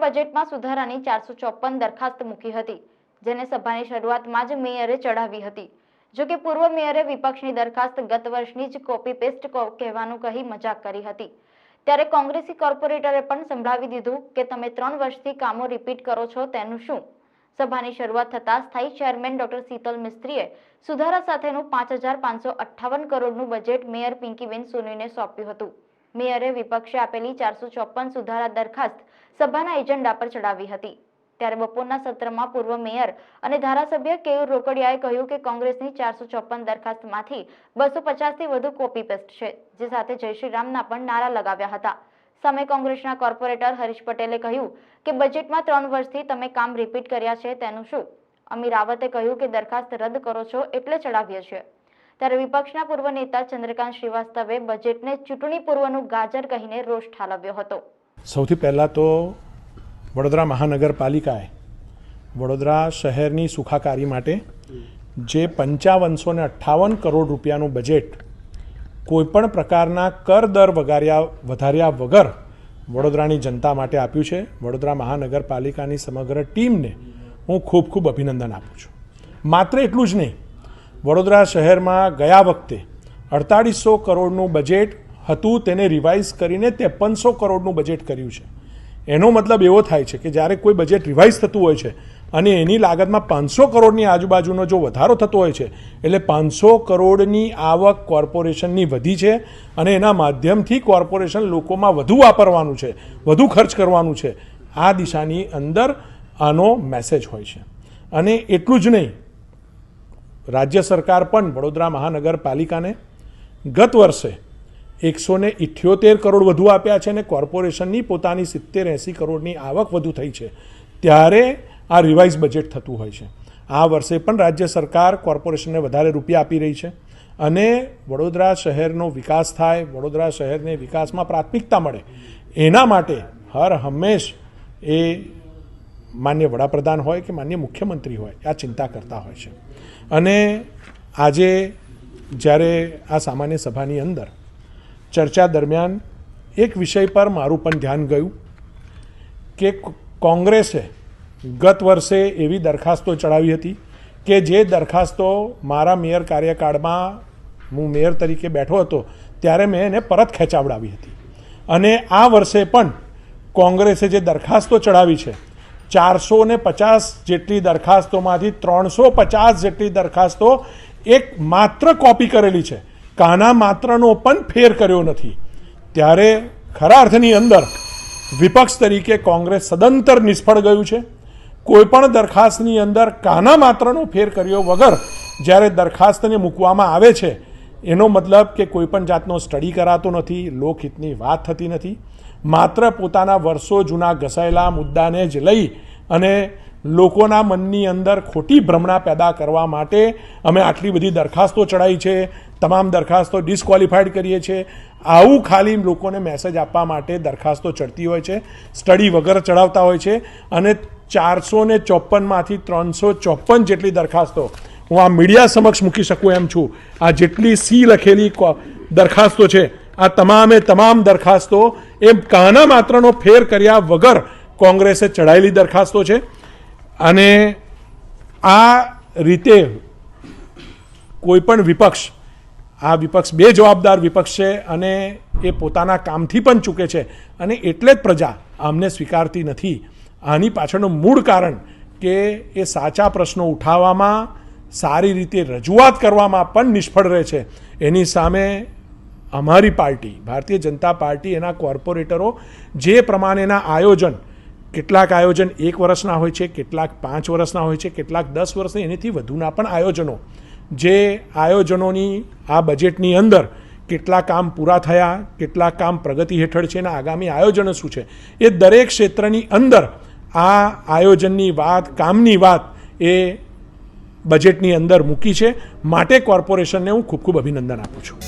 બજેટમાં સુધારાની 454 દરખાસ્ત મૂકી હતી, જેને સભાની શરૂઆતમાં જ મેયરે ચઢાવી હતી। જો કે પૂર્વ મેયરે વિપક્ષની દરખાસ્ત ગત વર્ષની જ કોપી પેસ્ટ કહેવાનું કહી મજાક કરી હતી। ત્યારે કોંગ્રેસી કોર્પોરેટરે પણ સંભળાવી દીધું કે તમે 3 વર્ષથી કામો રિપીટ કરો છો તેનું શું। સભાની શરૂઆત થતાં સ્થાયી ચેરમેન ડોક્ટર શીતલ મિસ્ત્રીએ સુધારા સાથેનું 5558 કરોડનું બજેટ મેયર પિંકીબેન સોનીને સોંપ્યું હતું। મેયરે વિપક્ષે આપેલી 454 સુધારા દરખાસ્ત સભાના એજન્ડા પર ચડાવી હતી। ત્યારે બપોરના સત્રમાં પૂર્વ મેયર અને ધારાસભ્ય કેયુર રોકડિયાએ કહ્યું કે કોંગ્રેસની 454 દરખાસ્તમાંથી 250થી વધુ કોપી પેસ્ટ છે, જે સાથે જય શ્રી રામના પણ નારા લગાવ્યા હતા। સામે કોંગ્રેસના કોર્પોરેટર હરીશ પટેલે કહ્યું કે બજેટમાં 3 વર્ષથી તમે કામ રિપીટ કર્યા છે તેનું શું। અમી રાવતે કહ્યું કે દરખાસ્ત રદ કરો છો એટલે ચડાવીએ છીએ। ત્યારે વિપક્ષના પૂર્વ નેતા ચંદ્રકાંત શ્રીવાસ્તવે બજેટને ચૂંટણી પૂર્વનું ગાજર કહીને રોષ ઠાલવ્યો હતો। સૌથી પહેલાં તો વડોદરા મહાનગરપાલિકાએ વડોદરા શહેરની સુખાકારી માટે જે 5558 કરોડ રૂપિયાનું બજેટ કોઈપણ પ્રકારના કર દર વધાર્યા વગર વડોદરાની જનતા માટે આપ્યું છે। વડોદરા મહાનગરપાલિકાની સમગ્ર ટીમને હું ખૂબ ખૂબ અભિનંદન આપું છું। માત્ર એટલું જ નહીં, વડોદરા શહેરમાં ગયા વખતે 4800 કરોડનું બજેટ હતું, તેને રિવાઇઝ કરીને 5300 કરોડનું બજેટ કર્યું છે। એનો મતલબ એવો થાય છે કે જ્યારે કોઈ બજેટ રિવાઇઝ થતું હોય છે અને એની લાગતમાં 500 કરોડની આજુબાજુનો જો વધારો થતો હોય છે, એટલે 500 કરોડની આવક કોર્પોરેશનની વધી છે અને એના માધ્યમથી કોર્પોરેશન લોકોમાં વધુ વાપરવાનું છે, વધુ ખર્ચ કરવાનું છે। આ દિશાની અંદર આનો મેસેજ હોય છે। અને એટલું જ નહીં, રાજ્ય સરકાર પણ વડોદરા મહાનગરપાલિકાને ગત વર્ષે 178 કરોડ વધુ આપ્યા છે અને કોર્પોરેશનની પોતાની 70-80 કરોડની આવક વધુ થઈ છે, ત્યારે આ રિવાઇઝ બજેટ થતું હોય છે। આ વર્ષે પણ રાજ્ય સરકાર કોર્પોરેશનને વધારે રૂપિયા આપી રહી છે અને વડોદરા શહેરનો વિકાસ થાય, વડોદરા શહેરને વિકાસમાં પ્રાથમિકતા મળે, એના માટે હર હંમેશ એ માન્ય વડાપ્રધાન હોય કે માન્ય મુખ્યમંત્રી હોય આ ચિંતા કરતા હોય છે। અને આજે જ્યારે આ સામાન્ય સભાની અંદર ચર્ચા દરમિયાન એક વિષય પર મારું પણ ધ્યાન ગયું કે કોંગ્રેસે ગત વર્ષે એવી દરખાસ્તો ચડાવી હતી કે જે દરખાસ્તો મારા મેયર કાર્યકાળમાં હું મેયર તરીકે બેઠો હતો ત્યારે મેં એને પરત ખેંચાવડાવી હતી। અને આ વર્ષે પણ કોંગ્રેસે જે દરખાસ્તો ચડાવી છે, 450 જેટલી દરખાસ્તોમાંથી 350 જેટલી દરખાસ્તો એક માત્ર કોપી કરેલી છે, કાના માત્રનો પણ ફેર કર્યો નથી। ત્યારે ખરા અર્થની અંદર વિપક્ષ તરીકે કોંગ્રેસ સદંતર નિષ્ફળ ગયું છે। કોઈપણ દરખાસ્તની અંદર કાના માત્રનો ફેર કર્યો વગર જ્યારે દરખાસ્તને મૂકવામાં આવે છે, એનો મતલબ કે કોઈપણ જાતનો સ્ટડી કરાતો નથી, લોકહિતની વાત થતી નથી, માત્ર પોતાના વર્ષો જૂના ઘસાયેલા મુદ્દાને જ લઈ અને લોકોના મનની અંદર ખોટી ભ્રમણા પેદા કરવા માટે અમે આટલી બધી દરખાસ્તો ચડાવી છે, તમામ દરખાસ્તો ડિસ્ક્વોલિફાઈડ કરીએ છીએ, આવું ખાલી લોકોને મેસેજ આપવા માટે દરખાસ્તો ચડતી હોય છે, સ્ટડી વગર ચડાવતા હોય છે। અને 454માંથી 354 જેટલી દરખાસ્તો હું આ મીડિયા સમક્ષ મૂકી શકું એમ છું। આ જેટલી સી લખેલી દરખાસ્તો છે, આ તમામ દરખાસ્તો એ કાના માત્રનો ફેર કર્યા વગર કોંગ્રેસે ચડાયેલી દરખાસ્તો છે। અને આ રીતે કોઈપણ વિપક્ષ, આ વિપક્ષ બેજવાબદાર વિપક્ષ છે અને એ પોતાના કામથી પણ ચૂકે છે અને એટલે જ પ્રજા આમને સ્વીકારતી નથી। આની પાછળનું મૂળ કારણ કે એ સાચા પ્રશ્નો ઉઠાવવામાં, સારી રીતે રજૂઆત કરવામાં પણ નિષ્ફળ રહે છે। એની સામે અમારી પાર્ટી ભારતીય જનતા પાર્ટી, એના કોર્પોરેટરો જે પ્રમાણેના આયોજન, કેટલાક આયોજન 1 વર્ષના હોય છે, કેટલાક 5 વર્ષના હોય છે, કેટલાક 10 વર્ષના, એનાથી વધુના પણ આયોજનો, જે આયોજનોની આ બજેટની અંદર કેટલા કામ પૂરા થયા, કેટલા કામ પ્રગતિ હેઠળ છે, એના આગામી આયોજનો શું છે, એ દરેક ક્ષેત્રની અંદર આ આયોજનની વાત, કામની વાત એ બજેટની અંદર મૂકી છે। માટે કોર્પોરેશનને હું ખૂબ ખૂબ અભિનંદન આપું છું।